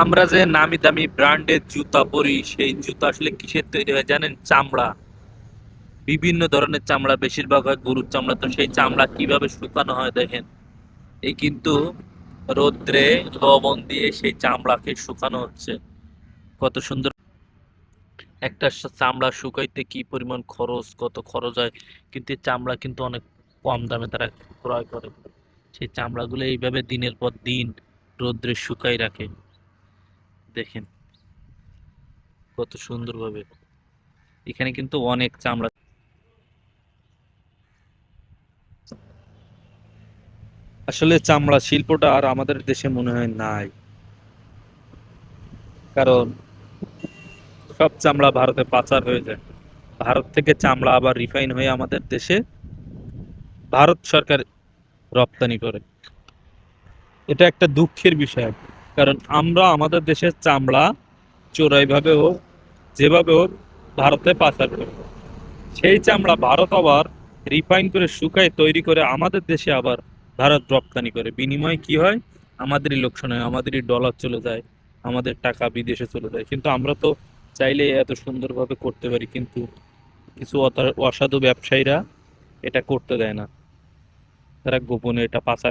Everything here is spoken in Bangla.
আমরা যে নামি দামি ব্র্যান্ডের জুতা পরি, সেই জুতা আসলে কিসের তৈরি হয় জানেন? চামড়া। বিভিন্ন ধরনের চামড়া, বেশিরভাগ হয় গরুর চামড়া। তো সেই চামড়া কিভাবে শুকানো হয় দেখেন। এই কিন্তু রোদ্রে লবণ দিয়ে সেই চামড়াকে শুকানো হচ্ছে। কত সুন্দর! একটা চামড়া শুকাইতে কি পরিমাণ খরচ, কত খরচ হয়, কিন্তু এই চামড়া কিন্তু অনেক কম দামে তারা ক্রয় করে। সেই চামড়াগুলো এইভাবে দিনের পর দিন রোদ্রে শুকাই রাখে। দেখেন কত সুন্দরভাবে। এখানে কিন্তু অনেক চামড়া। আসলে চামড়া শিল্পটা আর আমাদের দেশে মনে হয় নাই, কারণ সব চামড়া ভারতে পাচার হয়ে যায়। ভারত থেকে চামড়া আবার রিফাইন হয়ে আমাদের দেশে ভারত সরকার রপ্তানি করে। এটা একটা দুঃখের বিষয়, কারণ আমরা আমাদের দেশের চামড়া চোরাইভাবে হোক, যেভাবে হোক, ভারতে পাচার করি। সেই চামড়া ভারত আবার রিফাইন করে শুকায় তৈরি করে আমাদের দেশে আবার ভারত রপ্তানি করে। বিনিময়ে কি হয়? আমাদেরই লোকসান হয়, আমাদেরই ডলার চলে যায়, আমাদের টাকা বিদেশে চলে যায়। কিন্তু আমরা তো চাইলে এত সুন্দরভাবে করতে পারি, কিন্তু কিছু অসাধু ব্যবসায়ীরা এটা করতে দেয় না। তারা গোপনে এটা পাচার